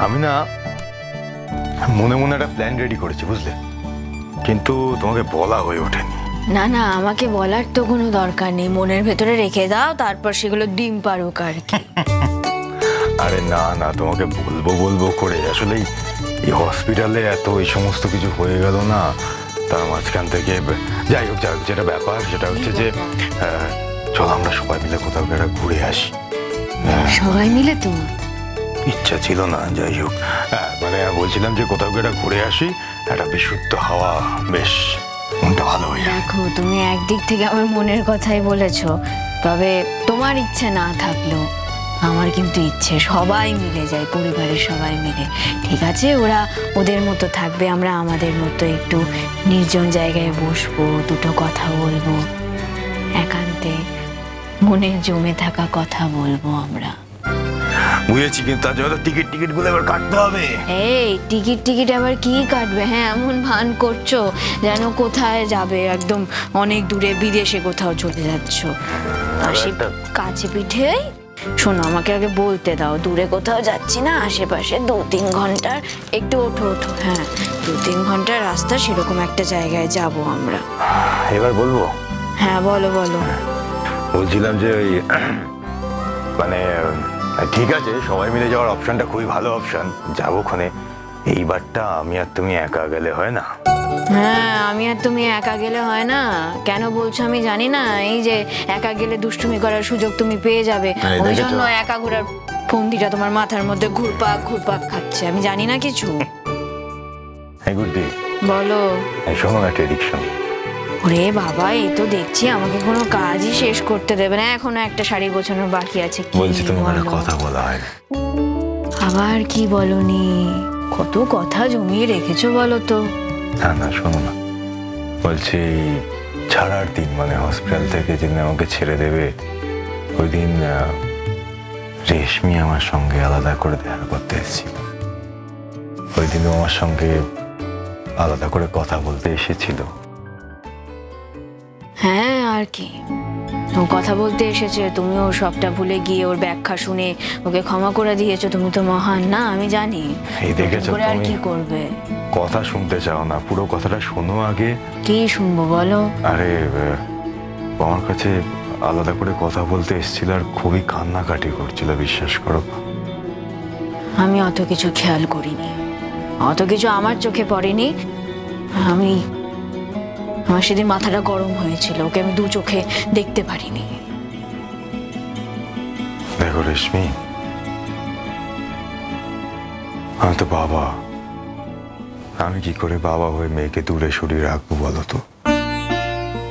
আমি না মনে মনে একটা প্ল্যান রেডি করেছি, বুঝলে, কিন্তু তোমাকে বলা হয়ে ওঠেনি। না না, আমাকে বলার তো কোনো দরকার নেই, মনের ভেতরে রেখে দাও, তারপর সেগুলো ডিম পারুক আর কি। আরে না না, তোমাকে বলবো বলবো করে আসলেই এই হসপিটালে এত এই সমস্ত কিছু হয়ে গেল না, তার মাঝখান থেকে যাই হোক যেটা ব্যাপার সেটা হচ্ছে যে চলো আমরা সবাই মিলে কোথাও একটা ঘুরে আসি। সবাই মিলে তো? ইচ্ছা ছিল না, যাই হোক। মানে বলছিলাম যে কোথাও একটা ঘুরে আসি, একটা বিশুদ্ধ হাওয়া, বেশ মনটা ভালো হয়ে যায়। দেখো, তুমি একদিক থেকে আমার মনের কথাই বলেছো, তবে তোমার ইচ্ছে না থাকলেও আমার কিন্তু ইচ্ছে সবাই মিলে যায়, পরিবারের সবাই মিলে। ঠিক আছে, ওরা ওদের মতো থাকবে, আমরা আমাদের মতো একটু নির্জন জায়গায় বসবো, দুটো কথা বলবো, একান্তে মনের জমে থাকা কথা বলবো আমরা। বুঝেছি, কিন্তু তার জন্য টিকিট গুলো এবার কাটতে হবে। এই টিকিট আবার কি কাটবে? হ্যাঁ, এমন ভান করছো যেন কোথায় যাবে, একদম অনেক দূরে বিদেশে কোথাও চলে যাচ্ছ। কাছে পিঠে শোনো, আমাকে আগে বলতে দাও, দূরে কোথাও যাচ্ছি না, আশেপাশে 2-3 ঘন্টার একটু ওঠো। হ্যাঁ, 2-3 ঘন্টার রাস্তা, সেরকম একটা জায়গায় যাব আমরা। এবার বলবো? হ্যাঁ, বলো। বলছিলাম যে ওই মানে ঠিক আছে, সবাই মিলে যাওয়ার অপশনটা খুবই ভালো অপশন, যাবো ওখানে। এইবারটা আমি আর তুমি একা গেলে হয় না? হ্যাঁ, আমি আর তুমি একা গেলে হয় না। কেন বলছো আমি জানি না, এই যে একা গেলে দুষ্টুমি করার সুযোগ তুমি পেয়ে যাবে, ওই জন্য একা ঘোরার ফন্দিটা তোমার মাথার মধ্যে ঘুরপাক খাচ্ছে। আমি জানি না কিছু। হ্যাঁ গুড্ডি, বলো। শোনো একটা এডিকশন। ওরে বাবা, এই তো দেখছি আমাকে কোনো কাজই শেষ করতে দেবে না, এখনো একটা শাড়ি গোছানোর বাকি আছে। বলছি তোমাকে একটা কথা বলা হয়। আবার কি বলনি? কত কথা জমিয়ে রেখেছো বলো তো। না শোনো না, বলছি ছাড়ার দিন, মানে হসপিটাল থেকে যেদিন আমাকে ছেড়ে দেবে, ওই দিন রেশমি আমার সঙ্গে আলাদা করে দেখা করতে এসেছিল। ওই দিন আমার সঙ্গে আলাদা করে কথা বলতে এসেছিল। হ্যাঁ, আর কি, ও কথা বলতে এসেছে, তুমিও সবটা ভুলে গিয়ে ওর ব্যাখ্যা শুনে ওকে ক্ষমা করে দিয়েছো। তুমি তো মহান না, আমি জানি। এই দেখেছো, আর তুমি কি করবে? কথা শুনতে চাও না, পুরো কথাটা শোনো আগে। কি শুনবো বলো? আরে আমার কাছে আলাদা করে কথা বলতে এসেছিল আর খুবই কান্নাকাটি করছিল, বিশ্বাস করো। আমি অত কিছু খেয়াল করিনি, অত কিছু আমার চোখে পড়েনি। আমার সেদিন মাথাটা গরম হয়েছিল, ওকে আমি 2 চোখে দেখতে পারিনি। দেখো রেশমি, আমি তো বাবা, আমি কি করে বাবা হয়ে মেয়েকে দূরে সরিয়ে রাখবো বলো তো?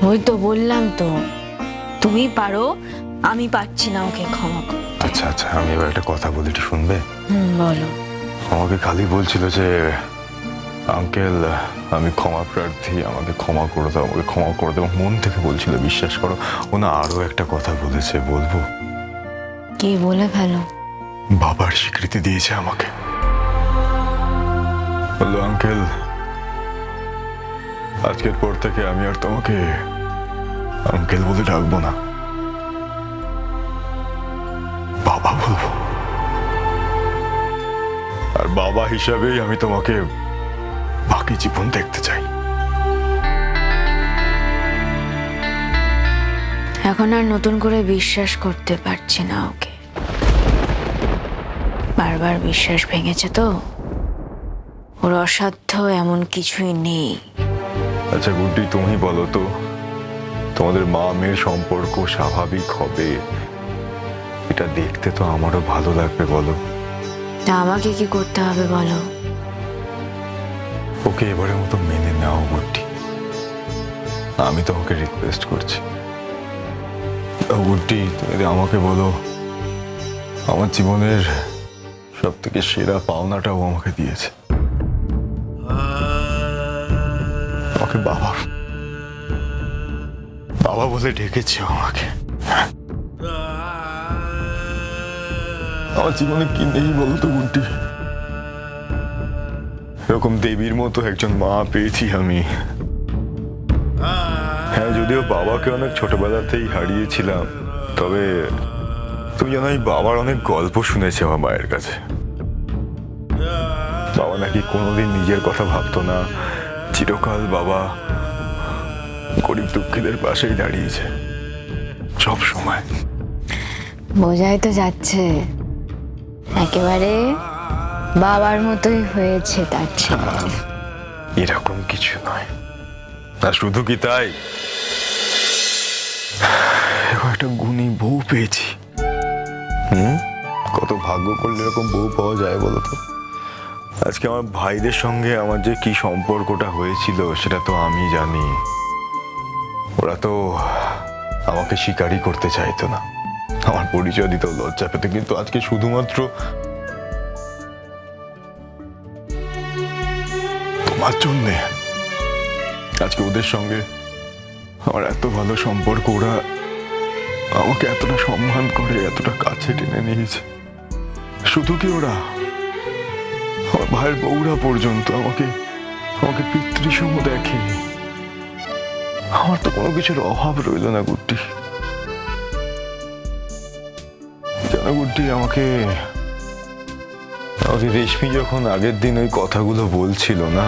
ওই তো বললাম তো, তুমি পারো, আমি পারছি না ওকে ক্ষমা করতে। আচ্ছা, আমি এবার একটা কথা বলি, একটু শুনবে? বলো। আমাকে খালি বলছিল যে আঙ্কেল আমি ক্ষমা প্রার্থী, আমাকে ক্ষমা করে দাও, আমাকে ক্ষমা করে দাও, মন থেকে বলছিল, বিশ্বাস করো। ও না আরো একটা কথা বলেছে, বলবো? কি বলে ফেলো। বাবার স্বীকৃতি দিয়েছে আমাকে, বললো আঙ্কেল আজকের পর থেকে আমি আর তোমাকে আঙ্কেল বলে ডাকবো না, বাবা বলবো। আর বাবা হিসাবেই আমি তোমাকে বাকি জীবন দেখতে চাই। এখন আর নতুন করে বিশ্বাস করতে পারছি না ওকে, বারবার বিশ্বাস ভেঙেছে তো, ওর অসাধ্য এমন কিছুই নেই। আচ্ছা গুড্ডি, তুমি বলো তো, তোমাদের মা মেয়ের সম্পর্ক স্বাভাবিক হবে, এটা দেখতে তো আমারও ভালো লাগবে, বলো? তা আমাকে কি করতে হবে বলো? ওকে এবারের মতো মেনে নাও গুড্ডি, আমি তোমাকে রিকোয়েস্ট করছি। গুড্ডি, তুমি আমাকে বলো, আমার জীবনের সব থেকে সেরা পাওনাটাও আমাকে দিয়েছে, আমাকে বাবা বাবা বলে ডেকেছে আমাকে। আমার জীবনে কি নেই বলতো গুড্ডি? এরকম দেবীর মতো একজন মা পেয়েছি আমি। হ্যাঁ, যদিও বাবাকে অনেক ছোটবেলাতেই হারিয়েছিলাম, তবে তুমি জানো এই বাবার অনেক গল্প শুনেছি আমার মায়ের কাছে। বাবা নাকি কোনোদিন নিজের কথা ভাবতো না, চিরকাল বাবা গরিব দুঃখীদের পাশেই দাঁড়িয়েছে সব সময়। বোঝাই তো যাচ্ছে একেবারে বাবার মতোই হয়েছে তার ছেলে। এরকম কিছু নয়। আর শুধু কি তাই, এবার একটা গুণী বউ পেয়েছি। কত ভাগ্য করলে এরকম বউ পাওয়া যায় বলো তো। আজকে আমার ভাইদের সঙ্গে আমার যে কি সম্পর্কটা হয়েছিল সেটা তো আমি জানি। ওরা তো আমাকে স্বীকারই করতে চাইতো না, আমার পরিচয় দিতেও লজ্জা পেত, কিন্তু আজকে শুধুমাত্র তোমার জন্যে আজকে ওদের সঙ্গে আমার এত ভালো সম্পর্ক। ওরা আমাকে এতটা সম্মান করে, এতটা কাছে টেনে নিয়েছে। শুধু কি ওরা, আমার ভাইয়ের বউরা পর্যন্ত আমাকে আমাকে পিতৃসম দেখে। আমার তো কোনো কিছুর অভাব রইল না গুড্ডি। জানো গুড্ডি, আমাকে রেশমি যখন আগের দিন ওই কথাগুলো বলছিল না,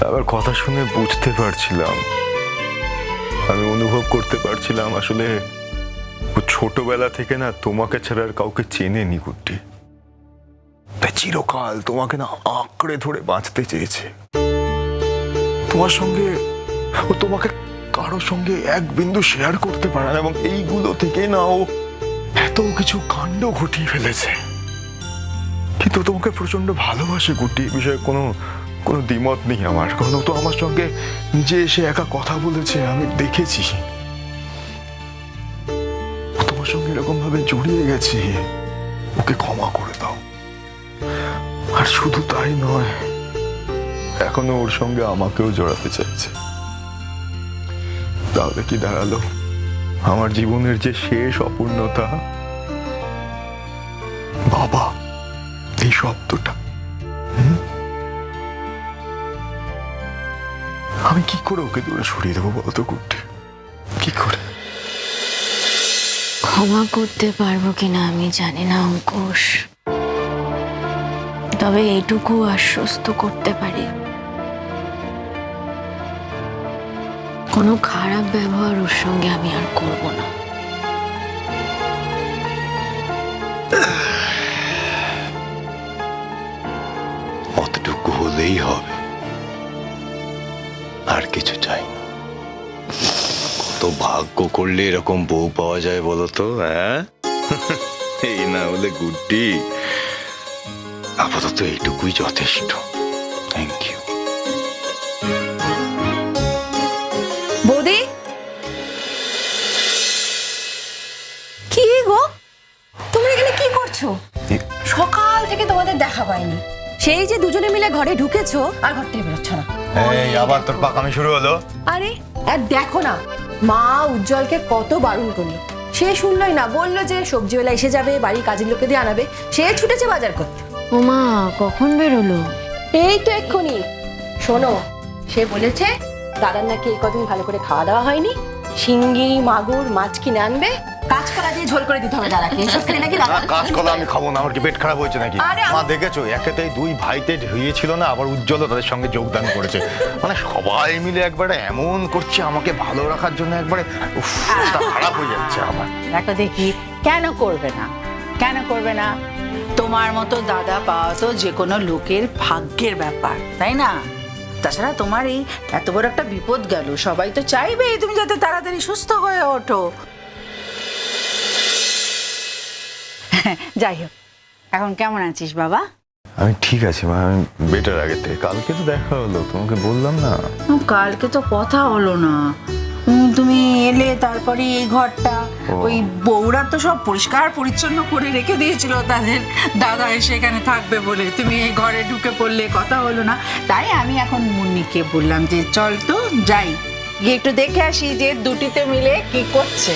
আবার কথা শুনে বুঝতে পারছিলাম, আমি অনুভব করতে পারছিলাম আসলে ও ছোটবেলা থেকে না তোমাকে ছাড়া আর কাউকে চেনেনি গুড্ডি। তাই চিরকাল তোমাকে না আঁকড়ে ধরে বাঁচতে চেয়েছে। তোমার সঙ্গে ও তোমাকে কারোর সঙ্গে এক বিন্দু শেয়ার করতে পারে না, এবং এইগুলো থেকে না ও এত কিছু কাণ্ড ঘটিয়ে ফেলেছে। কিন্তু তোমাকে প্রচন্ড ভালোবাসে গুড্ডি, এই বিষয়ে কোনো কোনো দ্বিমত নেই আমার। কারণ ও তো আমার সঙ্গে নিজে এসে একা কথা বলেছে, আমি দেখেছি। ও তোমার সঙ্গে এরকম ভাবে জড়িয়ে গেছে, ওকে ক্ষমা করে দাও। আর শুধু তাই নয়, এখনো ওর সঙ্গে আমাকেও জড়াতে চাইছে। তাহলে কি দাঁড়ালো, আমার জীবনের যে শেষ অপূর্ণতা বাবা, এই শব্দটা আমি কি করে ওকে দূরে সরিয়ে দেবো বলতো গুড্ডি? কি করে? ক্ষমা করতে পারবো কিনা আমি জানি না অঙ্কুশ, তবে এটুকু আশ্বস্ত করতে পারি, কোনো খারাপ ব্যবহার ওর সঙ্গে আমি আর করব না। অতটুকু হলেই হবে, আর কিছু চাই না। কত ভাগ্য করলে এরকম বউ পাওয়া যায় বলো তো, হ্যাঁ? এই না হলে গুড্ডি, আপাতত এইটুকুই যথেষ্ট। Thank you. বৌদি, কি গো তোমরা এখানে কি করছো? সকাল থেকে তোমাদের দেখা পাইনি। সেই যে দুজনে মিলে ঘরে ঢুকেছো আর ঘর থেকে বেরোচ্ছ না। এই আবার তোর পাকামি শুরু হলো? আরে আর দেখো না, মা উজ্জ্বলকে কত বারণ করলো, সে শুনলই না, বললো যে সবজিওয়ালা এসে যাবে, বাড়ির কাজের লোকে দিয়ে আনাবে, সে ছুটেছে বাজার করতে। ওমা, কখন বেরোলো? এই তো এক্ষুনি। শোনো, সে বলেছে দাদার নাকি এই কদিন ভালো করে খাওয়া দাওয়া হয়নি, শিঙ্গি মাগুর মাছ কিনে আনবে, কাঁচকলা দিয়ে ঝোল করে দিতে হবে দাদাকে। এসব খেলে নাকি দাদা কাঁচকলা আমি খাবো না, আমার কি পেট খারাপ হয়েছে নাকি? আরে মা দেখেছো, একেতেই দুই ভাইতে হয়েছিল না, আবার উজ্জ্বলও তাদের সঙ্গে যোগদান করেছে। মানে সবাই মিলে একবারে এমন করছে আমাকে ভালো রাখার জন্য, একবারে উফ, তা খারাপ হয়ে যাচ্ছে আমার। দেখো দেখি, কেন করবে না, কেন করবে না? তোমার মতো দাদা পাওয়া তো যে কোনো লোকের ভাগ্যের ব্যাপার, তাই না? তাছাড়া তোমার এই এত বড় একটা বিপদ গেল, সবাই তো চাইবে তুমি যাতে তাড়াতাড়ি সুস্থ হয়ে ওঠো। যাই হোক, এখন কেমন আছিস বাবা? আমি ঠিক আছি মা, আমি বেটার আগে থেকে। কালকে তো দেখা হলো, তোমাকে বললাম না? কালকে তো কথা হলো না, তুমি এলে, তারপরে এই ঘরটা ওই বউরা তো সব পরিষ্কার পরিচ্ছন্ন করে রেখে দিয়েছিল, তাদের দাদা এসে এখানে থাকবে বলে। তুমি এই ঘরে ঢুকে পড়লে, কথা হলো না। তাই আমি এখন মুন্নিকে বললাম যে চল তো যাই, গিয়ে একটু দেখে আসি যে দুটিতে মিলে কি করছে।